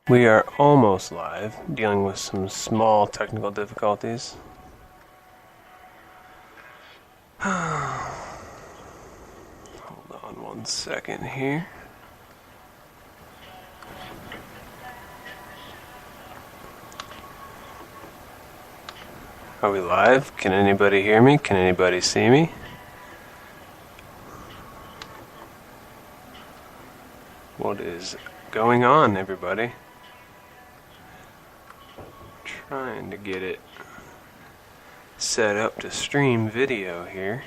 We are almost live, dealing with some small technical difficulties. Hold on 1 second here. Are we live? Can anybody hear me? Can anybody see me? What is going on, everybody? Trying to get it set up to stream video here.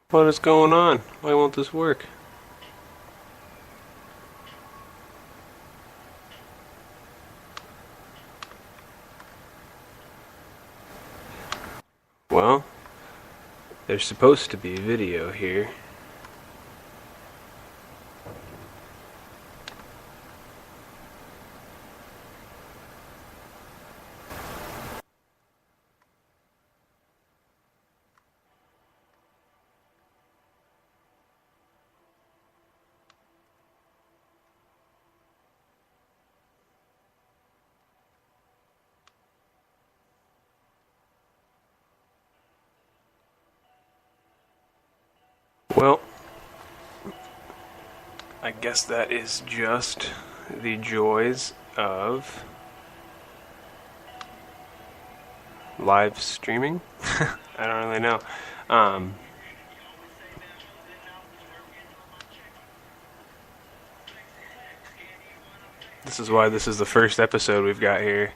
What is going on? Why won't this work? Well, there's supposed to be video here. Well, I guess that is just the joys of live streaming. I don't really know. This is why this is the first episode we've got here.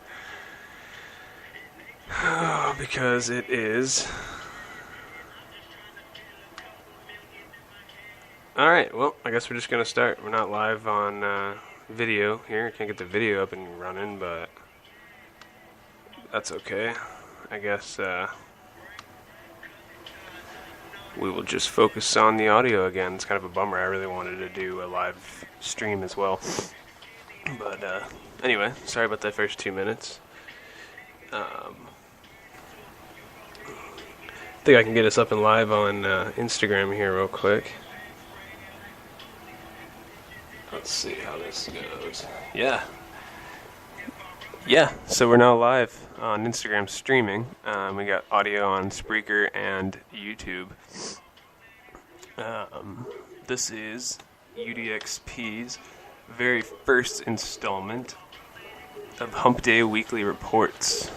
Because it is... Alright, well, I guess we're just going to start. We're not live on video here. I can't get the video up and running, but that's okay. I guess we will just focus on the audio again. It's kind of a bummer. I really wanted to do a live stream as well. But anyway, sorry about that first 2 minutes. I think I can get us up and live on Instagram here real quick. Let's see how this goes. Yeah, so we're now live on Instagram streaming. We got audio on Spreaker and YouTube. This is UDXP's very first installment of Hump-Day weekly reports.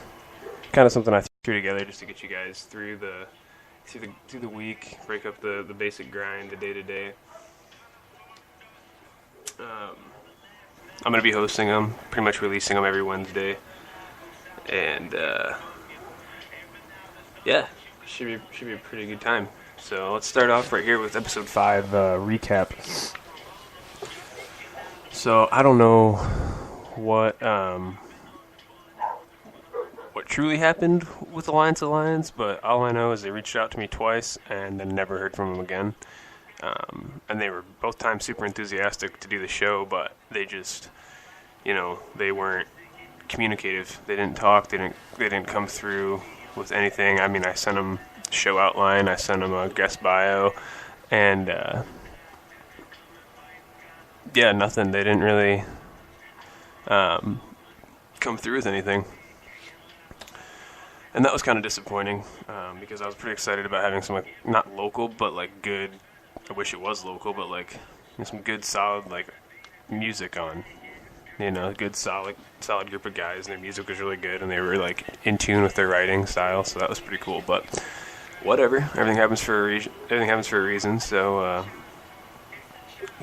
Kind of something I threw together just to get you guys through the week, break up the basic grind, the day-to-day. I'm going to be hosting them, pretty much releasing them every Wednesday, and yeah, should be a pretty good time. So let's start off right here with episode 5 recap. So I don't know what truly happened with Alliance, but all I know is they reached out to me twice and then never heard from them again. And they were both times super enthusiastic to do the show, but they just, they weren't communicative. They didn't talk. They didn't come through with anything. I mean, I sent them show outline. I sent them a guest bio, and yeah, nothing. They didn't really come through with anything, and that was kind of disappointing because I was pretty excited about having some not local, but good. I wish it was local, but some good solid music on, good solid group of guys, and their music was really good, and they were in tune with their writing style, so that was pretty cool. But whatever, everything happens for a reason. So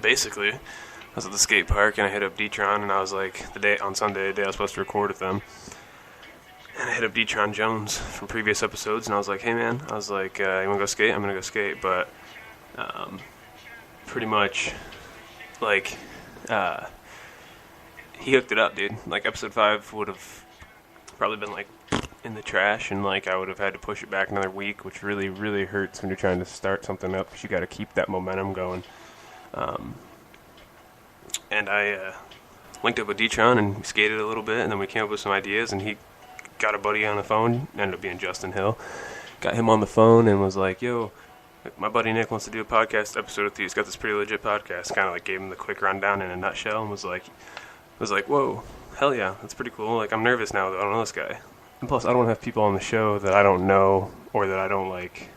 basically, I was at the skate park and I hit up D-Tron, and I was on Sunday, the day I was supposed to record with them, and I hit up D-Tron Jones from previous episodes, and I was like, hey man, you want to go skate? I'm gonna go skate, but pretty much, he hooked it up, dude. Episode 5 would have probably been, in the trash, and, I would have had to push it back another week, which really, really hurts when you're trying to start something up, because you got to keep that momentum going. And I linked up with D-Tron, and we skated a little bit, and then we came up with some ideas, and he got a buddy on the phone, ended up being Justin Hill. Got him on the phone and was like, yo, my buddy Nick wants to do a podcast episode with you. He's got this pretty legit podcast. Kind of like gave him the quick rundown in a nutshell and was like, whoa, hell yeah, that's pretty cool. Like, I'm nervous now that I don't know this guy. And plus, I don't want to have people on the show that I don't know or that I don't, like,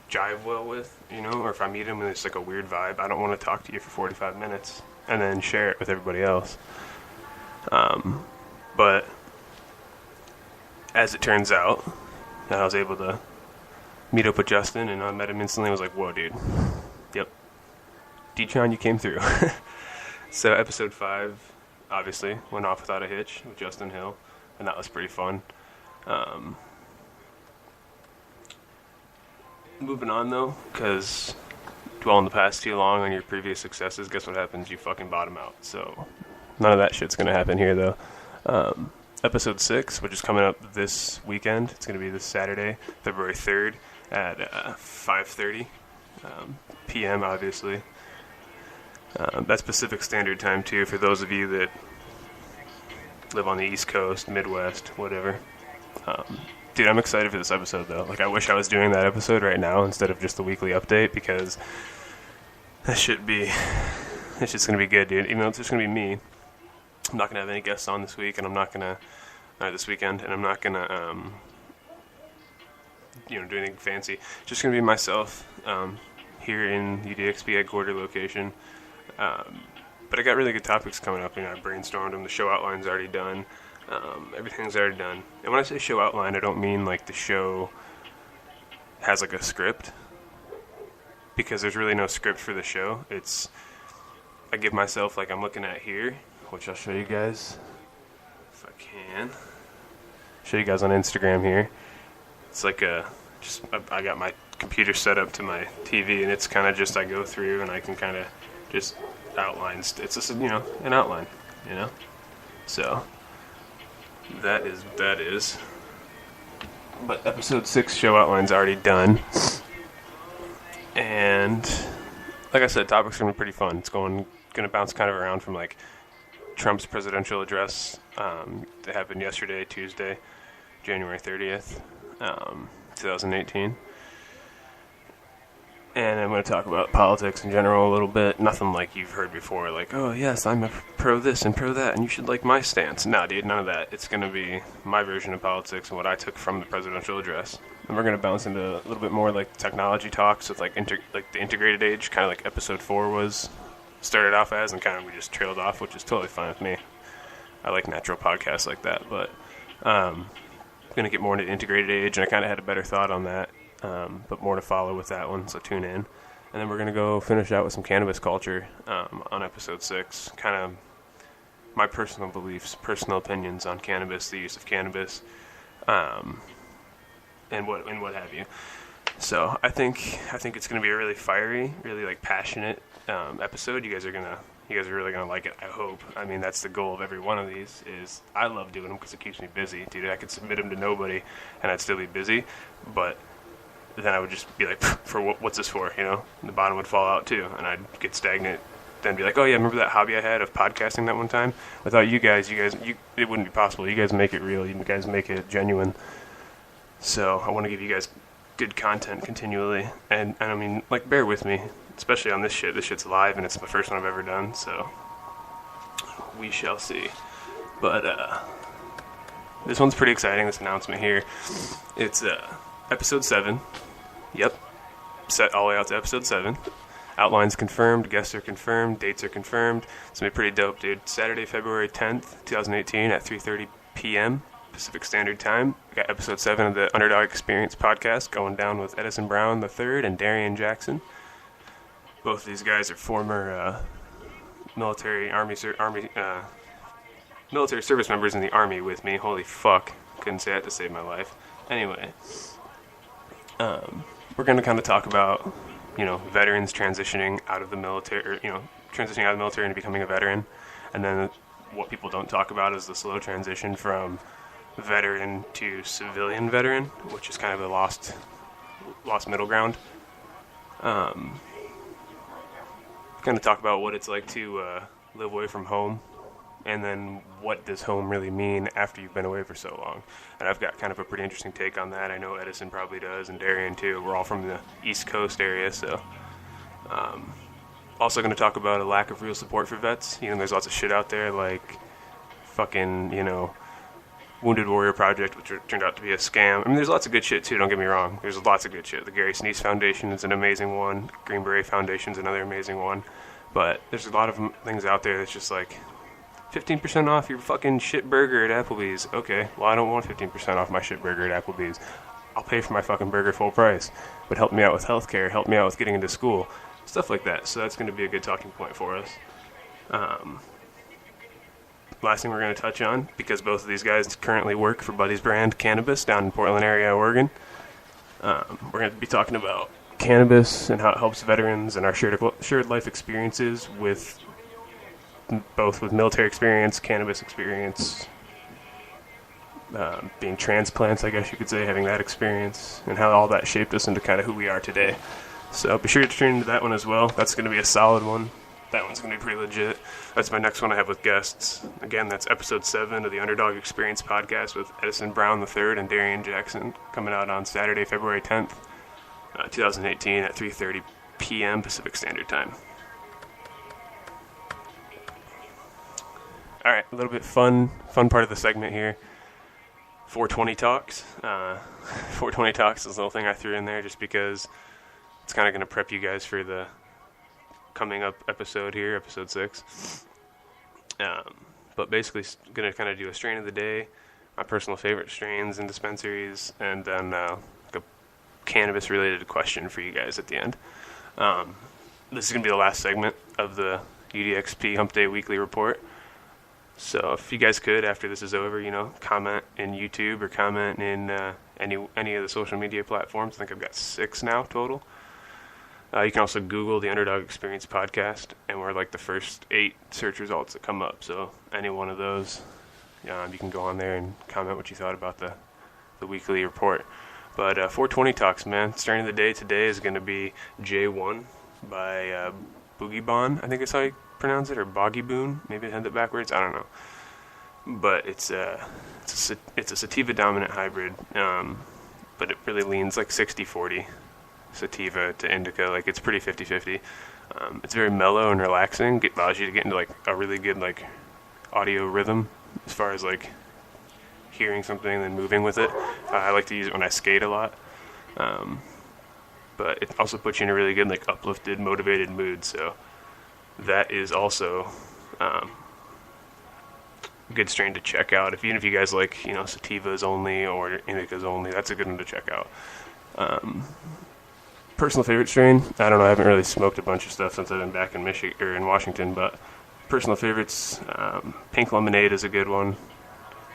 jive well with, you know? Or if I meet him and it's, like, a weird vibe, I don't want to talk to you for 45 minutes and then share it with everybody else. But as it turns out, I was able to meet up with Justin, and I met him instantly. I was like, whoa, dude. Yep. D-Tron, you came through. So episode 5, obviously, went off without a hitch with Justin Hill, and that was pretty fun. Moving on, though, because dwelling the past too long on your previous successes, guess what happens? You fucking bottom out. So none of that shit's going to happen here, though. Episode 6, which is coming up this weekend. It's going to be this Saturday, February 3rd at 5:30 p.m., obviously. That's Pacific Standard Time, too, for those of you that live on the East Coast, Midwest, whatever. Dude, I'm excited for this episode, though. Like, I wish I was doing that episode right now instead of just the weekly update, because it's just going to be good, dude. Even though it's just going to be me. I'm not going to have any guests on this week, and I'm not going to, this weekend, and I'm not going to, do anything fancy. Just going to be myself here in UDXP headquarter location. But I got really good topics coming up. I brainstormed them. The show outline's already done. Everything's already done. And when I say show outline, I don't mean like the show has like a script, because there's really no script for the show. I give myself, like I'm looking at here, which I'll show you guys if I can. Show you guys on Instagram here. It's like I got my computer set up to my TV, and it's kind of just I go through and I can kind of just outline. It's just an outline, So that is. But episode 6 show outline's already done, and like I said, topics are gonna be pretty fun. It's gonna bounce kind of around from like Trump's presidential address that happened yesterday, Tuesday, January 30th, 2018. And I'm going to talk about politics in general a little bit. Nothing like you've heard before, like, oh, yes, I'm a pro this and pro that, and you should like my stance. No, dude, none of that. It's going to be my version of politics and what I took from the presidential address. And we're going to bounce into a little bit more like technology talks with like the integrated age, kind of like episode 4 started off as, and kind of we just trailed off, which is totally fine with me. I like natural podcasts like that, but I'm going to get more into integrated age, and I kind of had a better thought on that, but more to follow with that one, so tune in. And then we're going to go finish out with some cannabis culture on episode 6, kind of my personal beliefs, personal opinions on cannabis, the use of cannabis, and what have you. So I think it's going to be a really fiery, really like passionate episode. You guys are really gonna like it, I hope. I mean, that's the goal of every one of these. Is I love doing them because it keeps me busy, dude. I could submit them to nobody and I'd still be busy, but then I would just be like, for what's this for, And the bottom would fall out too, and I'd get stagnant. Then be like, oh yeah, remember that hobby I had of podcasting that one time? Without you guys, it wouldn't be possible. You guys make it real. You guys make it genuine. So I want to give you guys good content continually, and I mean, like, bear with me, especially on this shit. This shit's live, and it's the first one I've ever done, so we shall see. But this one's pretty exciting, this announcement here. It's episode 7. Yep, set all the way out to episode 7. Outlines confirmed, guests are confirmed, dates are confirmed. It's gonna be pretty dope, dude. Saturday, February 10th, 2018 at 3:30 p.m. Pacific Standard Time. We got episode 7 of the Underdog Experience podcast going down with Edison Brown III and Darian Jackson. Both of these guys are former military service members in the Army with me. Holy fuck. Couldn't say that to save my life. Anyway, we're going to kind of talk about, veterans transitioning out of the military, transitioning out of the military into becoming a veteran. And then what people don't talk about is the slow transition from veteran to civilian veteran, which is kind of the lost middle ground. Going to talk about what it's like to live away from home and then what does home really mean after you've been away for so long? And I've got kind of a pretty interesting take on that. I know Edison probably does, and Darian too. We're all from the East Coast area, so. Also going to talk about a lack of real support for vets. There's lots of shit out there like fucking, Wounded Warrior Project, which turned out to be a scam. I mean, there's lots of good shit too, don't get me wrong. There's lots of good shit. The Gary Sinise Foundation is an amazing one. Green Beret Foundation is another amazing one. But there's a lot of things out there that's just like, 15% off your fucking shit burger at Applebee's. Okay, well, I don't want 15% off my shit burger at Applebee's. I'll pay for my fucking burger full price. But help me out with healthcare, help me out with getting into school. Stuff like that. So that's going to be a good talking point for us. Last thing we're going to touch on, because both of these guys currently work for Buddy's Brand Cannabis down in Portland area, Oregon. We're going to be talking about cannabis and how it helps veterans and our shared life experiences with both with military experience, cannabis experience, being transplants, I guess you could say, having that experience, and how all that shaped us into kind of who we are today. So be sure to tune into that one as well. That's going to be a solid one. That one's going to be pretty legit. That's my next one I have with guests. Again, that's episode 7 of the Underdog Experience podcast with Edison Brown III and Darian Jackson, coming out on Saturday, February 10th, 2018 at 3:30 p.m. Pacific Standard Time. All right, a little bit fun part of the segment here. 420 Talks. 420 Talks is a little thing I threw in there just because it's kind of going to prep you guys for the coming up episode here, episode 6. But basically going to kind of do a strain of the day, my personal favorite strains and dispensaries, and then like a cannabis-related question for you guys at the end. This is going to be the last segment of the UDXP Hump-Day Weekly Report. So if you guys could, after this is over, comment in YouTube or comment in any of the social media platforms. I think I've got 6 now total. You can also Google the Underdog Experience podcast, and we're like the first 8 search results that come up. So any one of those, you can go on there and comment what you thought about the weekly report. But 420 Talks, man. Starting the day today is going to be J1 by Boogie Bon. I think that's how you pronounce it, or Boggy Boon. Maybe I had that backwards. I don't know. But it's a sativa dominant hybrid, but it really leans like 60-40. Sativa to indica, like it's pretty 50-50. It's very mellow and relaxing. Allows you to get into like a really good like audio rhythm as far as like hearing something and then moving with it. I like to use it when I skate a lot. But it also puts you in a really good like uplifted, motivated mood. So that is also a good strain to check out. Even if you guys like sativas only or indicas only, that's a good one to check out. Personal favorite strain, I don't know, I haven't really smoked a bunch of stuff since I've been back in Michigan or in Washington, but personal favorites, Pink Lemonade is a good one.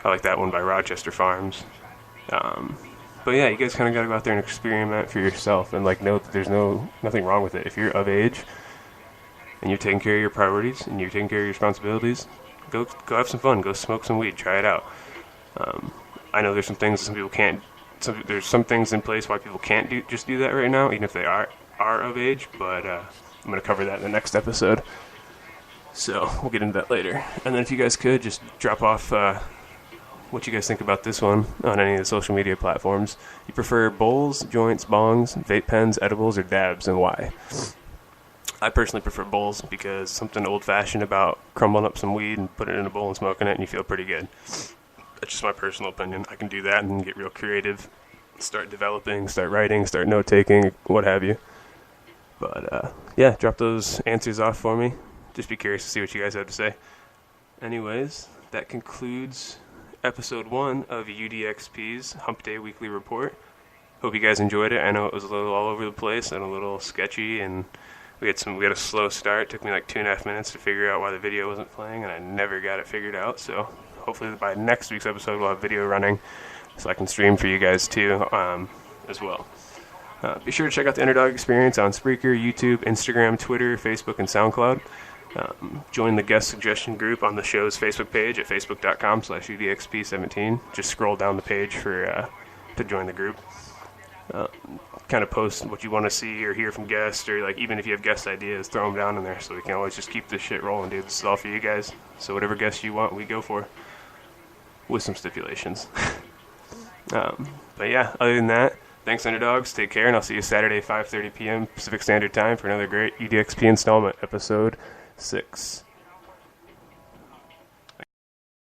I like that one by Rochester Farms. But yeah, you guys kind of got to go out there and experiment for yourself, and like know that there's nothing wrong with it. If you're of age and you're taking care of your priorities and you're taking care of your responsibilities, go have some fun, go smoke some weed, try it out. I know there's some things that some people can't. There's some things in place why people can't do that right now, even if they are of age, but I'm going to cover that in the next episode. So we'll get into that later. And then if you guys could, just drop off what you guys think about this one on any of the social media platforms. You prefer bowls, joints, bongs, vape pens, edibles, or dabs, and why? I personally prefer bowls because something old-fashioned about crumbling up some weed and putting it in a bowl and smoking it, and you feel pretty good. That's just my personal opinion. I can do that and get real creative, start developing, start writing, start note-taking, what have you. But, yeah, drop those answers off for me. Just be curious to see what you guys have to say. Anyways, that concludes episode 1 of UDXP's Hump-Day Weekly Report. Hope you guys enjoyed it. I know it was a little all over the place and a little sketchy, and we had a slow start. It took me like 2.5 minutes to figure out why the video wasn't playing, and I never got it figured out, so hopefully by next week's episode we'll have video running so I can stream for you guys too as well. Be sure to check out the Underdog Experience on Spreaker, YouTube, Instagram, Twitter, Facebook, and SoundCloud. Join the guest suggestion group on the show's Facebook page at facebook.com/UDXP17. Just scroll down the page to join the group. kind of post what you want to see or hear from guests, or like even if you have guest ideas, throw them down in there so we can always just keep this shit rolling, dude. This is all for you guys. So whatever guests you want, we go for, with some stipulations. But yeah, other than that, thanks, Underdogs. Take care, and I'll see you Saturday, 5:30 p.m. Pacific Standard Time for another great UDXP installment, episode 6.